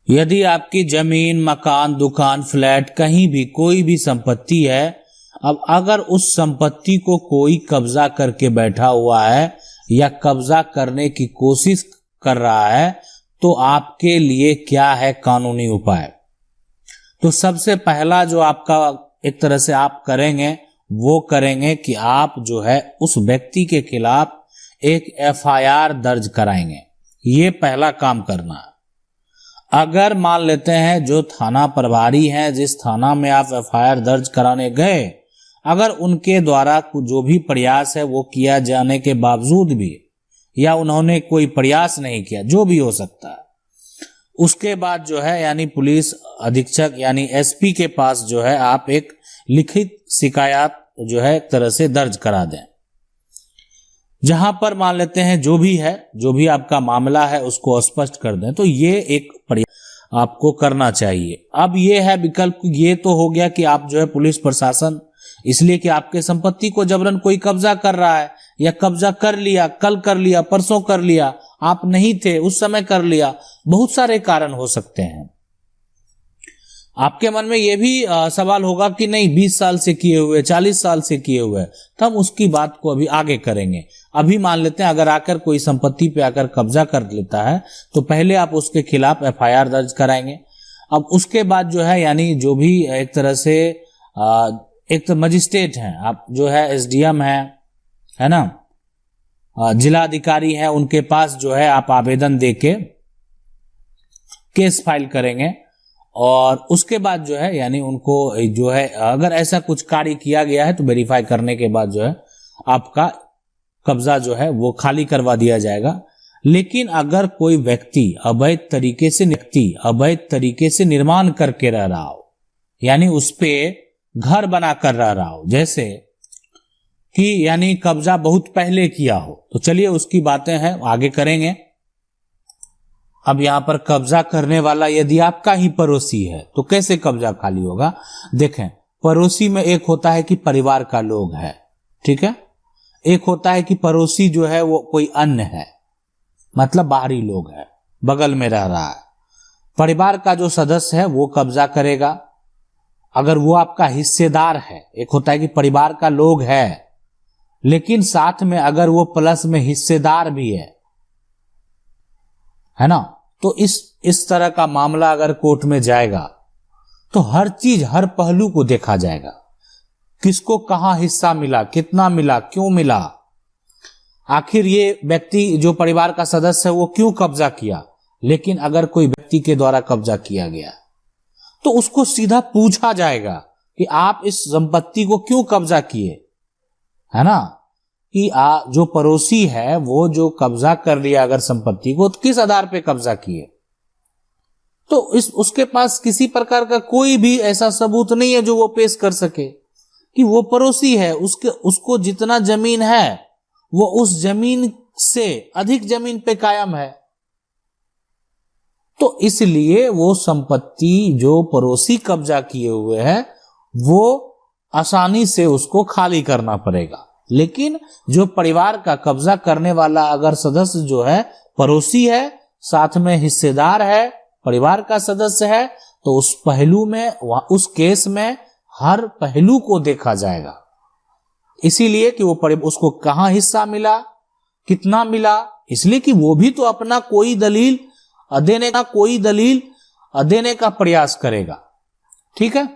यदि आपकी जमीन, मकान, दुकान, फ्लैट, कहीं भी कोई भी संपत्ति है, अब अगर उस संपत्ति को कोई कब्जा करके बैठा हुआ है या कब्जा करने की कोशिश कर रहा है, तो आपके लिए क्या है कानूनी उपाय? तो सबसे पहला जो आपका एक तरह से आप करेंगे वो करेंगे कि आप जो है उस व्यक्ति के खिलाफ एक एफआईआर दर्ज कराएंगे। ये पहला काम करना है। अगर मान लेते हैं जो थाना प्रभारी हैं, जिस थाना में आप एफआईआर दर्ज कराने गए, अगर उनके द्वारा जो भी प्रयास है वो किया जाने के बावजूद भी, या उन्होंने कोई प्रयास नहीं किया, जो भी हो सकता है, उसके बाद जो है यानी पुलिस अधीक्षक यानी एसपी के पास जो है आप एक लिखित शिकायत जो है एक तरह से दर्ज करा दें, जहां पर मान लेते हैं जो भी आपका मामला है उसको स्पष्ट कर दें। तो ये एक प्रयास आपको करना चाहिए। अब ये है विकल्प, ये तो हो गया कि आप जो है पुलिस प्रशासन, इसलिए कि आपके संपत्ति को जबरन कोई कब्जा कर रहा है या कब्जा कर लिया, कल कर लिया, परसों कर लिया, आप नहीं थे उस समय कर लिया, बहुत सारे कारण हो सकते हैं। आपके मन में यह भी सवाल होगा कि नहीं 20 साल से किए हुए, 40 साल से किए हुए, तो हम उसकी बात को अभी आगे करेंगे। अभी मान लेते हैं अगर आकर कोई संपत्ति पे आकर कब्जा कर लेता है तो पहले आप उसके खिलाफ एफआईआर दर्ज कराएंगे। अब उसके बाद जो है यानी जो भी एक तरह से एक तो मजिस्ट्रेट हैं, आप जो है एसडीएम है ना, जिला अधिकारी हैं, उनके पास जो है आप आवेदन देके केस फाइल करेंगे। और उसके बाद जो है यानी उनको जो है अगर ऐसा कुछ कार्य किया गया है तो वेरीफाई करने के बाद जो है आपका कब्जा जो है वो खाली करवा दिया जाएगा। लेकिन अगर कोई व्यक्ति अवैध तरीके से निर्माण करके रह रहा हो, यानी उस पे घर बना कर रह रहा हो, जैसे कि यानी कब्जा बहुत पहले किया हो, तो चलिए उसकी बातें हैं आगे करेंगे। अब यहां पर कब्जा करने वाला यदि आपका ही पड़ोसी है तो कैसे कब्जा खाली होगा? देखें, पड़ोसी में एक होता है कि परिवार का लोग है, ठीक है, एक होता है कि पड़ोसी जो है वो कोई अन्य है, मतलब बाहरी लोग है, बगल में रह रहा है। परिवार का जो सदस्य है वो कब्जा करेगा अगर वो आपका हिस्सेदार है। एक होता है कि परिवार का लोग है लेकिन साथ में अगर वो प्लस में हिस्सेदार भी है ना, तो इस तरह का मामला अगर कोर्ट में जाएगा तो हर चीज, हर पहलू को देखा जाएगा, किसको कहां हिस्सा मिला, कितना मिला, क्यों मिला, आखिर ये व्यक्ति जो परिवार का सदस्य है वो क्यों कब्जा किया। लेकिन अगर कोई व्यक्ति के द्वारा कब्जा किया गया तो उसको सीधा पूछा जाएगा कि आप इस संपत्ति को क्यों कब्जा किए, है ना, कि जो पड़ोसी है वो जो कब्जा कर लिया अगर संपत्ति को, तो किस आधार पे कब्जा किए। तो उसके पास किसी प्रकार का कोई भी ऐसा सबूत नहीं है जो वो पेश कर सके कि वो पड़ोसी है, उसको जितना जमीन है वो उस जमीन से अधिक जमीन पे कायम है। तो इसलिए वो संपत्ति जो पड़ोसी कब्जा किए हुए है वो आसानी से उसको खाली करना पड़ेगा। लेकिन जो परिवार का कब्जा करने वाला अगर सदस्य जो है पड़ोसी है, साथ में हिस्सेदार है, परिवार का सदस्य है, तो उस पहलू में, उस केस में हर पहलू को देखा जाएगा। इसीलिए कि वो उसको कहां हिस्सा मिला, कितना मिला, इसलिए कि वो भी तो अपना कोई दलील देने का प्रयास करेगा, ठीक है।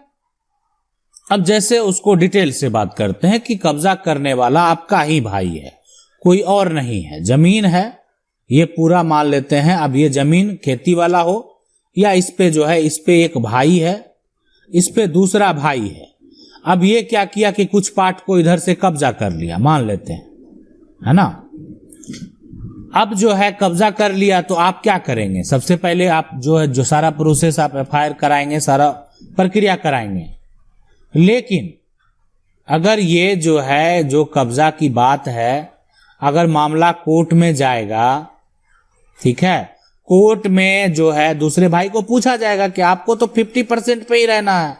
अब जैसे उसको डिटेल से बात करते हैं कि कब्जा करने वाला आपका ही भाई है, कोई और नहीं है, जमीन है, ये पूरा मान लेते हैं। अब ये जमीन खेती वाला हो या इस पे जो है, इस पे एक भाई है, इस पे दूसरा भाई है। अब ये क्या किया कि कुछ पार्ट को इधर से कब्जा कर लिया, मान लेते हैं, है ना। अब जो है कब्जा कर लिया तो आप क्या करेंगे? सबसे पहले आप जो सारा प्रोसेस आप एफआईआर कराएंगे, सारा प्रक्रिया कराएंगे। लेकिन अगर ये जो है जो कब्जा की बात है, अगर मामला कोर्ट में जाएगा, ठीक है, कोर्ट में जो है दूसरे भाई को पूछा जाएगा कि आपको तो 50% पे ही रहना है,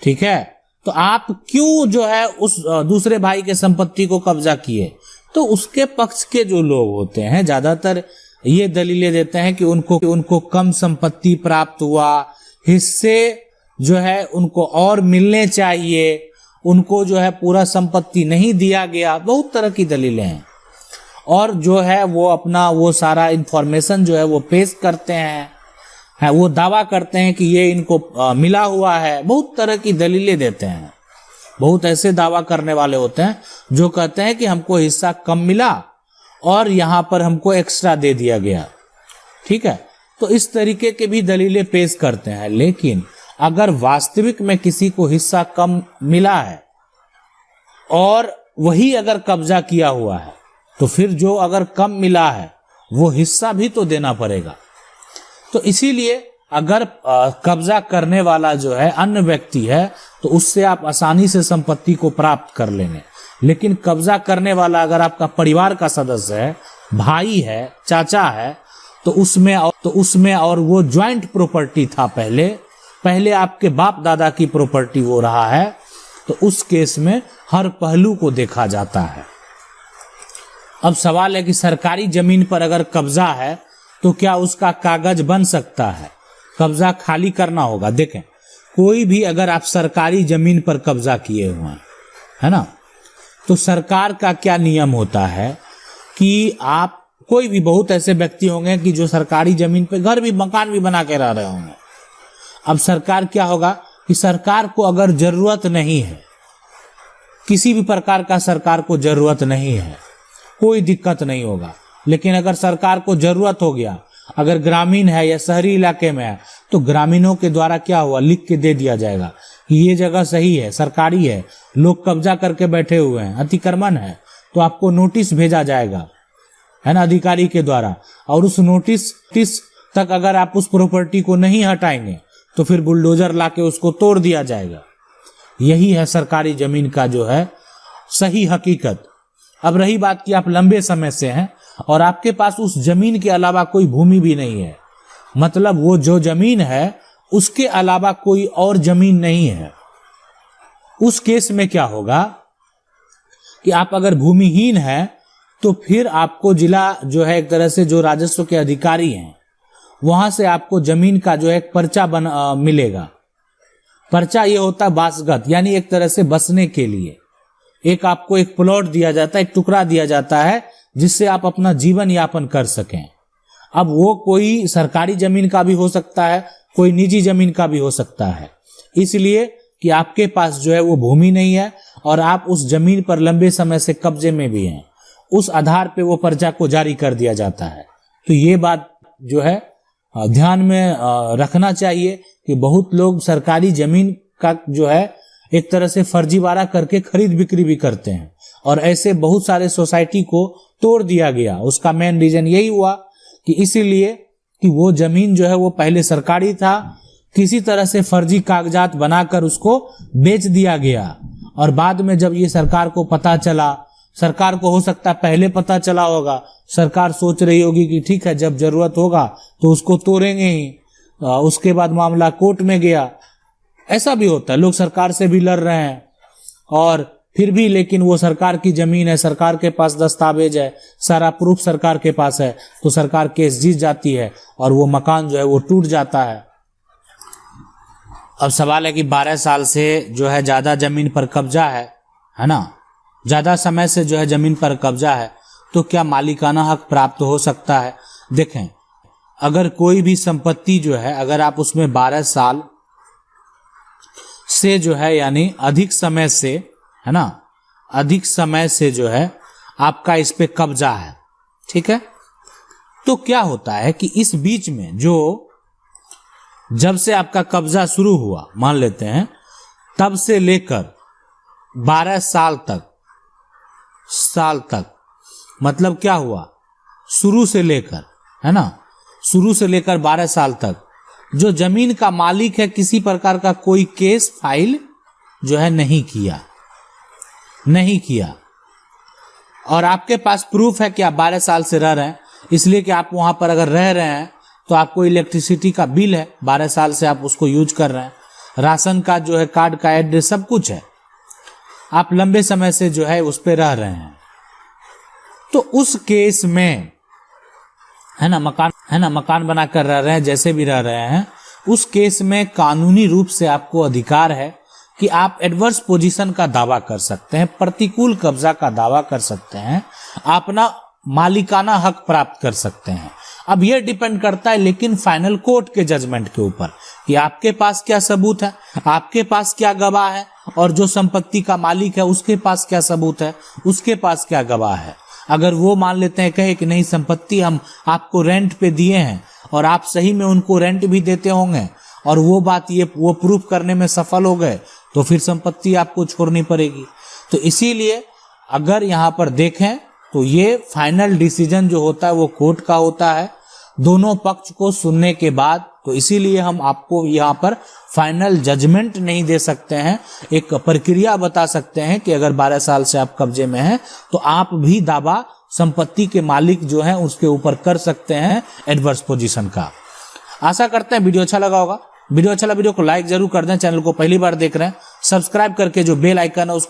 ठीक है, तो आप क्यों जो है उस दूसरे भाई के संपत्ति को कब्जा किए। तो उसके पक्ष के जो लोग होते हैं, ज्यादातर ये दलीलें देते हैं कि उनको कम संपत्ति प्राप्त हुआ, हिस्से जो है उनको और मिलने चाहिए, उनको जो है पूरा संपत्ति नहीं दिया गया, बहुत तरह की दलीलें हैं। और जो है वो अपना वो सारा इंफॉर्मेशन जो है वो पेश करते हैं, वो दावा करते हैं कि ये इनको मिला हुआ है, बहुत तरह की दलीलें देते हैं। बहुत ऐसे दावा करने वाले होते हैं जो कहते हैं कि हमको हिस्सा कम मिला और यहाँ पर हमको एक्स्ट्रा दे दिया गया, ठीक है। तो इस तरीके के भी दलीलें पेश करते हैं। लेकिन अगर वास्तविक में किसी को हिस्सा कम मिला है और वही अगर कब्जा किया हुआ है, तो फिर जो अगर कम मिला है वो हिस्सा भी तो देना पड़ेगा। तो इसीलिए अगर कब्जा करने वाला जो है अन्य व्यक्ति है तो उससे आप आसानी से संपत्ति को प्राप्त कर लेंगे। लेकिन कब्जा करने वाला अगर आपका परिवार का सदस्य है, भाई है, चाचा है, तो उसमें और वो ज्वाइंट प्रॉपर्टी था, पहले आपके बाप दादा की प्रॉपर्टी वो रहा है, तो उस केस में हर पहलू को देखा जाता है। अब सवाल है कि सरकारी जमीन पर अगर कब्जा है तो क्या उसका कागज बन सकता है? कब्जा खाली करना होगा। देखें, कोई भी अगर आप सरकारी जमीन पर कब्जा किए हुए हैं, है ना, तो सरकार का क्या नियम होता है कि आप कोई भी, बहुत ऐसे व्यक्ति होंगे कि जो सरकारी जमीन पे घर भी, मकान भी बना के रह रहे होंगे। अब सरकार क्या होगा कि सरकार को अगर जरूरत नहीं है, किसी भी प्रकार का सरकार को जरूरत नहीं है, कोई दिक्कत नहीं होगा। लेकिन अगर सरकार को जरूरत हो गया, अगर ग्रामीण है या शहरी इलाके में है, तो ग्रामीणों के द्वारा क्या हुआ, लिख के दे दिया जाएगा कि ये जगह सही है, सरकारी है, लोग कब्जा करके बैठे हुए हैं, अतिक्रमण है, तो आपको नोटिस भेजा जाएगा, है ना, अधिकारी के द्वारा। और उस नोटिस तक अगर आप उस प्रॉपर्टी को नहीं हटाएंगे तो फिर बुलडोजर लाके उसको तोड़ दिया जाएगा। यही है सरकारी जमीन का जो है सही हकीकत। अब रही बात कि आप लंबे समय से हैं और आपके पास उस जमीन के अलावा कोई भूमि भी नहीं है, मतलब वो जो जमीन है उसके अलावा कोई और जमीन नहीं है, उस केस में क्या होगा कि आप अगर भूमिहीन हैं तो फिर आपको जिला जो है एक तरह से जो राजस्व के अधिकारी हैं वहां से आपको जमीन का जो है एक पर्चा मिलेगा। पर्चा ये होता है वासगत, यानी एक तरह से बसने के लिए एक आपको एक प्लॉट दिया जाता है, एक टुकड़ा दिया जाता है जिससे आप अपना जीवन यापन कर सकें। अब वो कोई सरकारी जमीन का भी हो सकता है, कोई निजी जमीन का भी हो सकता है, इसलिए कि आपके पास जो है वो भूमि नहीं है और आप उस जमीन पर लंबे समय से कब्जे में भी हैं, उस आधार पे वो पर्चा को जारी कर दिया जाता है। तो ये बात जो है ध्यान में रखना चाहिए कि बहुत लोग सरकारी जमीन का जो है एक तरह से फर्जीवाड़ा करके खरीद बिक्री भी करते हैं और ऐसे बहुत सारे सोसाइटी को तोड़ दिया गया। उसका मेन रीजन यही हुआ कि इसीलिए कि वो जमीन जो है वो पहले सरकारी था, किसी तरह से फर्जी कागजात बनाकर उसको बेच दिया गया और बाद में जब ये सरकार को पता चला, सरकार को हो सकता है पहले पता चला होगा, सरकार सोच रही होगी कि ठीक है जब जरूरत होगा तो उसको तोड़ेंगे ही, उसके बाद मामला कोर्ट में गया। ऐसा भी होता है, लोग सरकार से भी लड़ रहे हैं और फिर भी लेकिन वो सरकार की जमीन है, सरकार के पास दस्तावेज है, सारा प्रूफ सरकार के पास है, तो सरकार केस जीत जाती है और वो मकान जो है वो टूट जाता है। अब सवाल है कि 12 साल से जो है ज्यादा जमीन पर कब्जा है ना, ज्यादा समय से जो है जमीन पर कब्जा है, तो क्या मालिकाना हक प्राप्त हो सकता है? देखें, अगर कोई भी संपत्ति जो है अगर आप उसमें 12 साल से जो है यानी अधिक समय से, है ना, अधिक समय से जो है आपका इस पे कब्जा है, ठीक है, तो क्या होता है कि इस बीच में जो जब से आपका कब्जा शुरू हुआ, मान लेते हैं तब से लेकर 12 साल तक मतलब क्या हुआ, शुरू से लेकर, है ना, शुरू से लेकर 12 साल तक जो जमीन का मालिक है किसी प्रकार का कोई केस फाइल जो है नहीं किया और आपके पास प्रूफ है कि आप 12 साल से रह रहे हैं, इसलिए कि आप वहां पर अगर रह रहे हैं तो आपको इलेक्ट्रिसिटी का बिल है, 12 साल से आप उसको यूज कर रहे हैं, राशन का जो है कार्ड का एड्रेस सब कुछ है, आप लंबे समय से जो है उस पे रह रहे हैं। तो उस केस में मकान बनाकर रह रहे हैं, जैसे भी रह रहे हैं, उस केस में कानूनी रूप से आपको अधिकार है कि आप एडवर्स पोजीशन का दावा कर सकते हैं, प्रतिकूल कब्जा का दावा कर सकते हैं, अपना मालिकाना हक प्राप्त कर सकते हैं। अब यह डिपेंड करता है लेकिन फाइनल कोर्ट के जजमेंट के ऊपर कि आपके पास क्या सबूत है, आपके पास क्या गवाह है, और जो संपत्ति का मालिक है उसके पास क्या सबूत है, उसके पास क्या गवाह है। अगर वो मान लेते हैं, कहे कि नहीं संपत्ति हम आपको रेंट पे दिए हैं और आप सही में उनको रेंट भी देते होंगे, और वो बात वो प्रूफ करने में सफल हो गए, तो फिर संपत्ति आपको छोड़नी पड़ेगी। तो इसीलिए अगर यहाँ पर देखें तो ये फाइनल डिसीजन जो होता है वो कोर्ट का होता है, दोनों पक्ष को सुनने के बाद। तो इसीलिए हम आपको यहाँ पर फाइनल जजमेंट नहीं दे सकते हैं, एक प्रक्रिया बता सकते हैं कि अगर 12 साल से आप कब्जे में हैं तो आप भी दावा संपत्ति के मालिक जो हैं उसके ऊपर कर सकते हैं एडवर्स पोजीशन का। आशा करते हैं वीडियो अच्छा लगा होगा। वीडियो अच्छा लगा वीडियो को लाइक जरूर कर दें। चैनल को पहली बार देख रहे हैं सब्सक्राइब करके जो बेल आइकन है उसको